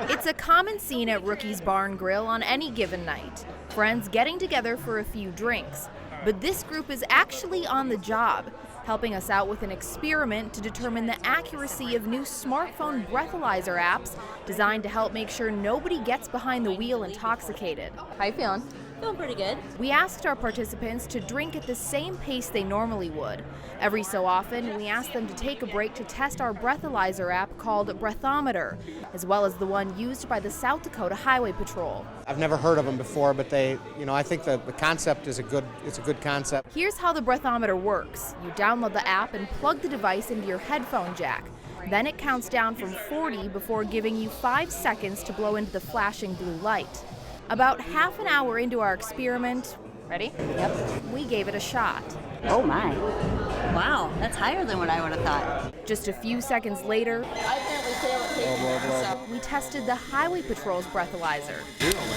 It's a common scene at Rookie's Barn Grill on any given night. Friends getting together for a few drinks. But this group is actually on the job, helping us out with an experiment to determine the accuracy of new smartphone breathalyzer apps designed to help make sure nobody gets behind the wheel intoxicated. How you feeling? Feeling pretty good. We asked our participants to drink at the same pace they normally would. Every so often, we asked them to take a break to test our breathalyzer app called Breathometer, as well as the one used by the South Dakota Highway Patrol. I've never heard of them before, but I think the concept is a good concept. Here's how the Breathometer works. You download the app and plug the device into your headphone jack. Then it counts down from 40 before giving you 5 seconds to blow into the flashing blue light. About half an hour into our experiment, ready? Yep. We gave it a shot. Oh my. Wow, that's higher than what I would have thought. Just a few seconds later, I apparently fail at taking we tested the Highway Patrol's breathalyzer.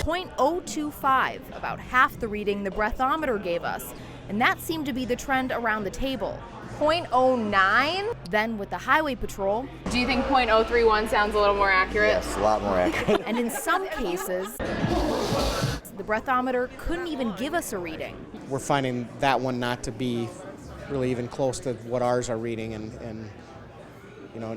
0.025, about half the reading the breathometer gave us, and that seemed to be the trend around the table. 0.09? Then with the Highway Patrol. Do you think .031 sounds a little more accurate? Yes, a lot more accurate. And in some cases, the breathometer couldn't even give us a reading. We're finding that one not to be really even close to what ours are reading, and in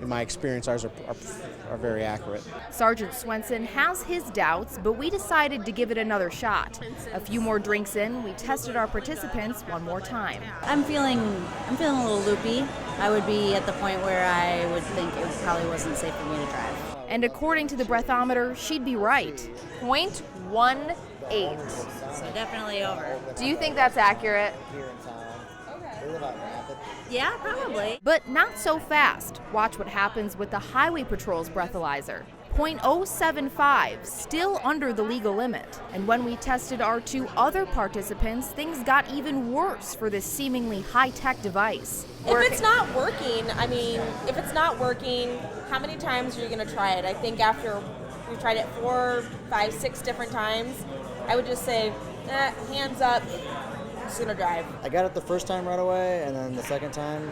my experience, ours are very accurate. Sergeant Swenson has his doubts, but we decided to give it another shot. A few more drinks in, we tested our participants one more time. I'm feeling a little loopy. I would be at the point where I would think it probably wasn't safe for me to drive. And according to the breathometer, she'd be right. 0.18. So definitely over. Do you think that's accurate? Yeah, probably. But not so fast. Watch what happens with the Highway Patrol's breathalyzer. 0.075, still under the legal limit. And when we tested our 2 other participants, things got even worse for this seemingly high-tech device. If it's not working, how many times are you going to try it? I think after we've tried it 4, 5, 6 different times, I would just say, hands up, I'm just going to drive. I got it the first time right away, and then the second time,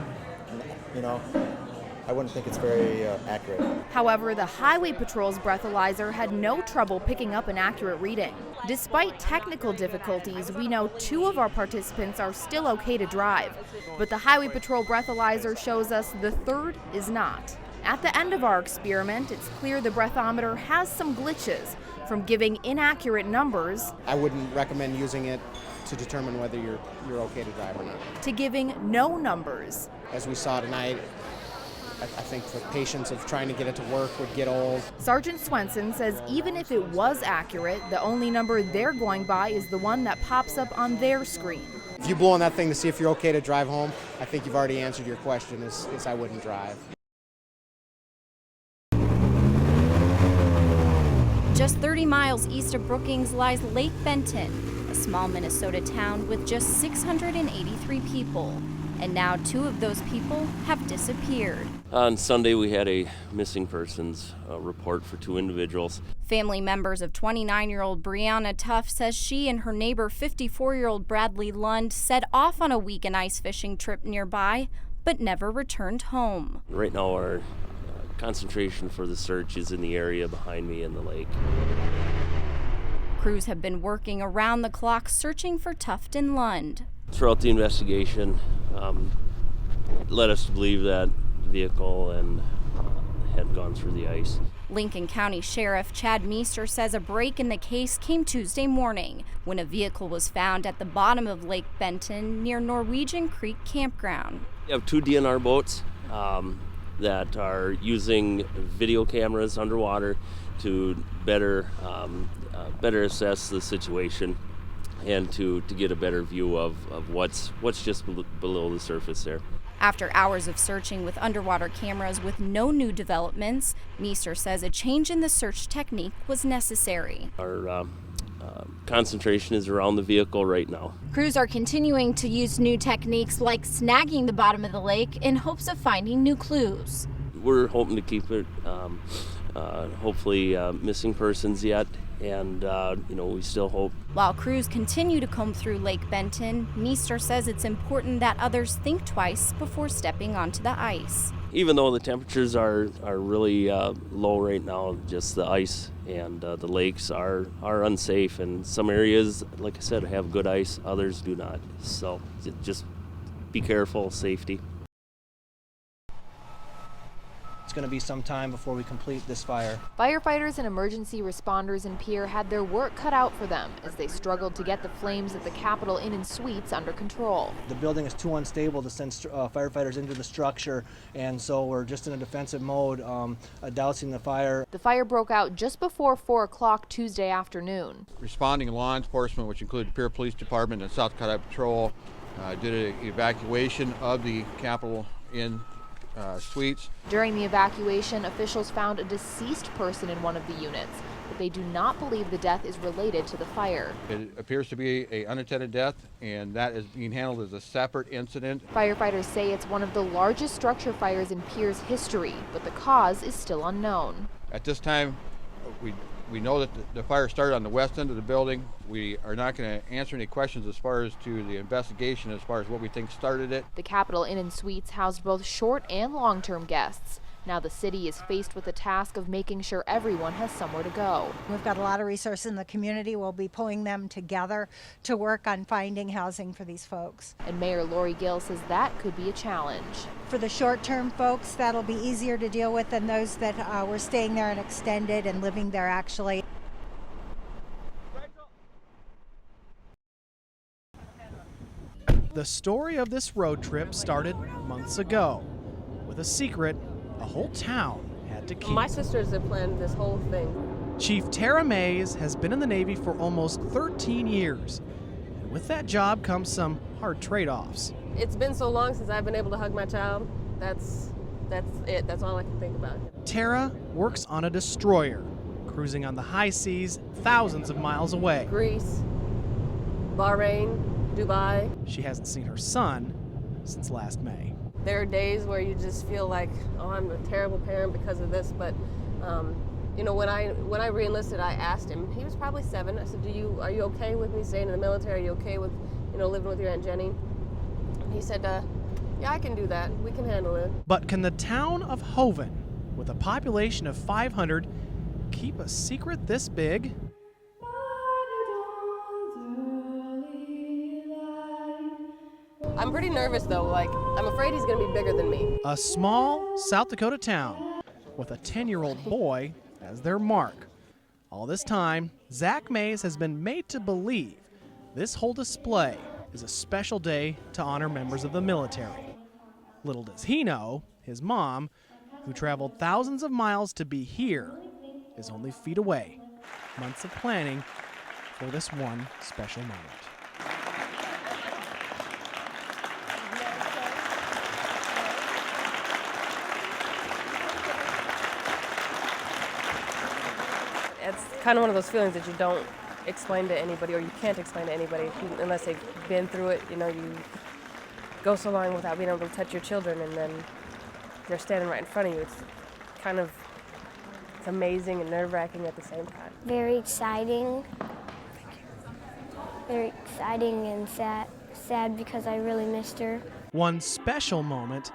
I wouldn't think it's very accurate. However, the Highway Patrol's breathalyzer had no trouble picking up an accurate reading. Despite technical difficulties, we know 2 of our participants are still okay to drive, but the Highway Patrol breathalyzer shows us the 3rd is not. At the end of our experiment, it's clear the breathometer has some glitches, from giving inaccurate numbers. I wouldn't recommend using it to determine whether you're okay to drive or not. To giving no numbers. As we saw tonight, I think the patience of trying to get it to work would get old. Sergeant Swenson says even if it was accurate, the only number they're going by is the one that pops up on their screen. If you blow on that thing to see if you're okay to drive home, I think you've already answered your question, is I wouldn't drive. Just 30 miles east of Brookings lies Lake Benton, a small Minnesota town with just 683 people. And now 2 of those people have disappeared. On Sunday, we had a missing persons report for 2 individuals. Family members of 29-year-old Brianna Tuff says she and her neighbor 54-year-old Bradley Lund set off on a weekend ice fishing trip nearby, but never returned home. Right now, our concentration for the search is in the area behind me in the lake. Crews have been working around the clock searching for Tuff and Lund. Throughout the investigation, it led us to believe that the vehicle had gone through the ice. Lincoln County Sheriff Chad Meester says a break in the case came Tuesday morning when a vehicle was found at the bottom of Lake Benton near Norwegian Creek Campground. We have 2 DNR boats that are using video cameras underwater to better assess the situation and to get a better view of what's just below the surface there. After hours of searching with underwater cameras with no new developments, Meester says a change in the search technique was necessary. Our concentration is around the vehicle right now. Crews are continuing to use new techniques like snagging the bottom of the lake in hopes of finding new clues. We're hoping to keep it, hopefully missing persons yet, and we still hope. While crews continue to comb through Lake Benton, Meester says it's important that others think twice before stepping onto the ice. even though the temperatures are really low right now, just the ice and the lakes are unsafe. And some areas, like I said, have good ice, others do not. So just be careful, safety. It's going to be some time before we complete this fire. Firefighters and emergency responders in Pierre had their work cut out for them as they struggled to get the flames at the Capitol Inn and Suites under control. The building is too unstable to send firefighters into the structure, and so we're just in a defensive mode, dousing the fire. The fire broke out just before 4 o'clock Tuesday afternoon. Responding law enforcement, which included Pierre Police Department and South Dakota Patrol, did an evacuation of the Capitol Inn Suites. During the evacuation, officials found a deceased person in one of the units, but they do not believe the death is related to the fire. It appears to be an unattended death, and that is being handled as a separate incident. Firefighters say it's one of the largest structure fires in Pierre's history, but the cause is still unknown. At this time, we know that the fire started on the west end of the building. We are not going to answer any questions as far as to the investigation, as far as what we think started it. The Capitol Inn and Suites housed both short and long-term guests. Now the city is faced with the task of making sure everyone has somewhere to go. We've got a lot of resources in the community. We'll be pulling them together to work on finding housing for these folks. And Mayor Lori Gill says that could be a challenge. For the short-term folks, that'll be easier to deal with than those that were staying there and extended and living there actually. The story of this road trip started months ago with a secret a whole town had to keep. My sisters have planned this whole thing. Chief Tara Mays has been in the Navy for almost 13 years. And with that job comes some hard trade-offs. It's been so long since I've been able to hug my child. That's it. That's all I can think about. Tara works on a destroyer, cruising on the high seas thousands of miles away. Greece, Bahrain, Dubai. She hasn't seen her son since last May. There are days where you just feel like, oh, I'm a terrible parent because of this. But, you know, when I re-enlisted, I asked him. He was probably 7. I said, are you okay with me staying in the military? Are you okay with, you know, living with your Aunt Jenny? And he said, yeah, I can do that. We can handle it. But can the town of Hoven, with a population of 500, keep a secret this big? I'm pretty nervous though, like I'm afraid he's gonna be bigger than me. A small South Dakota town with a 10-year-old boy as their mark. All this time, Zach Mays has been made to believe this whole display is a special day to honor members of the military. Little does he know, his mom, who traveled thousands of miles to be here, is only feet away. Months of planning for this one special moment. It's kind of one of those feelings that you don't explain to anybody, or you can't explain to anybody unless they've been through it. You know, you go so long without being able to touch your children, and then they're standing right in front of you. It's kind of, it's amazing and nerve-wracking at the same time. Very exciting. Very exciting and sad because I really missed her. One special moment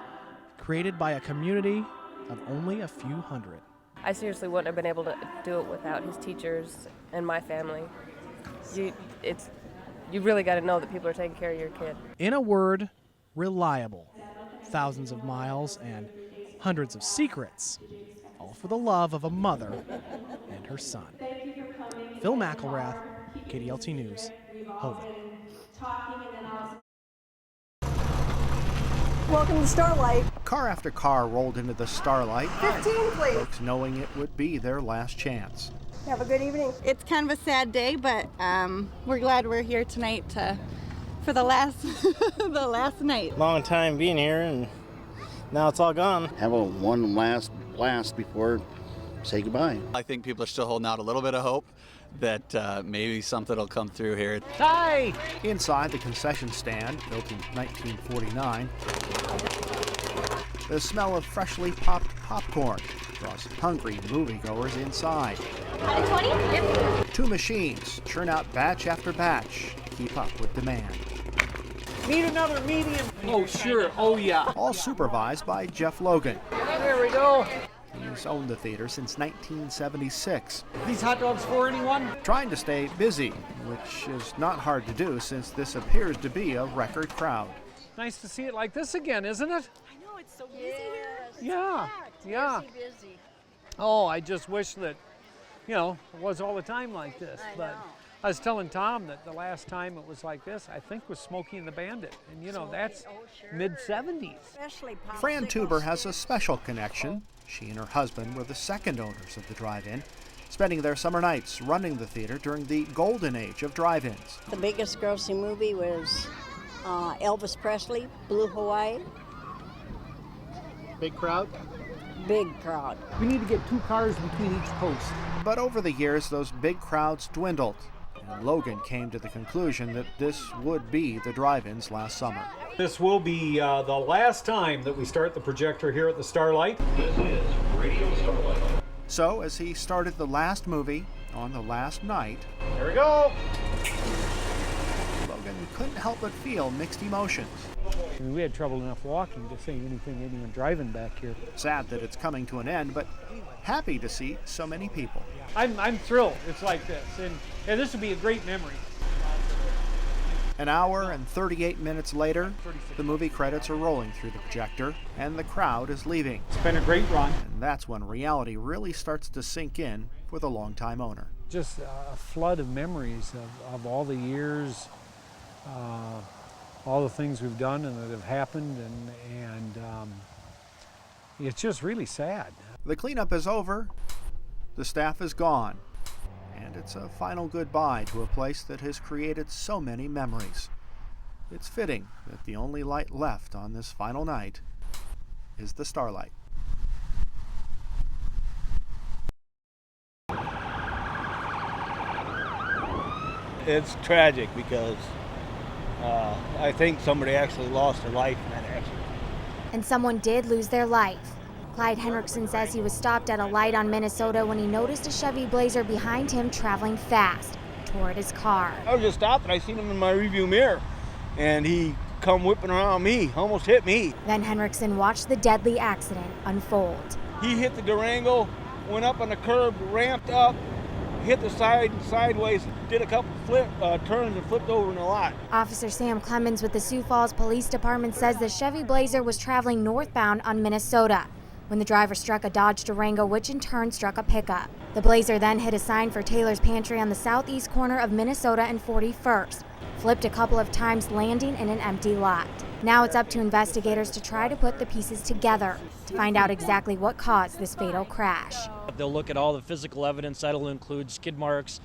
created by a community of only a few hundred. I seriously wouldn't have been able to do it without his teachers and my family. You really got to know that people are taking care of your kid. In a word, reliable. Thousands of miles and hundreds of secrets, all for the love of a mother and her son. Phil McElrath, KDLT News, Hoven. Welcome to Starlight. Car after car rolled into the Starlight. 15, please. Folks knowing it would be their last chance. Have a good evening. It's kind of a sad day, but we're glad we're here tonight for the last the last night. Long time being here, and now it's all gone. Have one last blast before say goodbye. I think people are still holding out a little bit of hope that maybe something will come through here. Hi! Inside the concession stand, built in 1949, the smell of freshly popped popcorn draws hungry moviegoers inside. 20? Yep. 2 machines churn out batch after batch to keep up with demand. Need another medium. Oh, sure. Oh, yeah. All supervised by Jeff Logan. There we go. He's owned the theater since 1976. These hot dogs for anyone? Trying to stay busy, which is not hard to do since this appears to be a record crowd. Nice to see it like this again, isn't it? I know, it's so busy here. Yeah, yeah. Busy. Oh, I just wish that, you know, it was all the time like this. But I was telling Tom that the last time it was like this, I think, was Smokey and the Bandit. And, you know, that's mid-70s. Fran Tuber has a special connection. She and her husband were the second owners of the drive-in, spending their summer nights running the theater during the golden age of drive-ins. The biggest grossing movie was Elvis Presley, Blue Hawaii. Big crowd? Big crowd. We need to get 2 cars between each post. But over the years, those big crowds dwindled, and Logan came to the conclusion that this would be the drive-ins last summer. This will be the last time that we start the projector here at the Starlight. This is Radio Starlight. So, as he started the last movie on the last night, here we go. Logan couldn't help but feel mixed emotions. I mean, we had trouble enough walking to see anyone driving back here. Sad that it's coming to an end, but happy to see so many people. I'm thrilled it's like this, and this will be a great memory. An hour and 38 minutes later, the movie credits are rolling through the projector, and the crowd is leaving. It's been a great run. And that's when reality really starts to sink in for the longtime owner. Just a flood of memories of all the years, all the things we've done and that have happened, and it's just really sad. The cleanup is over, the staff is gone, and it's a final goodbye to a place that has created so many memories. It's fitting that the only light left on this final night is the Starlight. It's tragic because I think somebody actually lost their life in that accident. And someone did lose their life. Clyde Henriksen says he was stopped at a light on Minnesota when he noticed a Chevy Blazer behind him traveling fast toward his car. I was just stopped and I seen him in my rearview mirror, and he come whipping around me, almost hit me. Then Henriksen watched the deadly accident unfold. He hit the Durango, went up on the curb, ramped up, hit the side sideways, did a couple turns and flipped over in a lot. Officer Sam Clemens with the Sioux Falls Police Department says the Chevy Blazer was traveling northbound on Minnesota when the driver struck a Dodge Durango, which in turn struck a pickup. The Blazer then hit a sign for Taylor's Pantry on the southeast corner of Minnesota and 41st, flipped a couple of times, landing in an empty lot. Now it's up to investigators to try to put the pieces together to find out exactly what caused this fatal crash. They'll look at all the physical evidence. That'll include skid marks,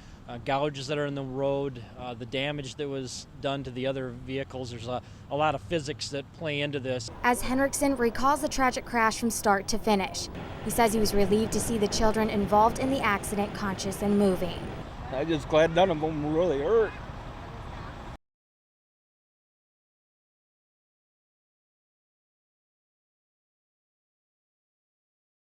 gouges that are in the road, the damage that was done to the other vehicles. There's a lot of physics that play into this. As Henriksen recalls the tragic crash from start to finish, he says he was relieved to see the children involved in the accident conscious and moving. I'm just glad none of them were really hurt.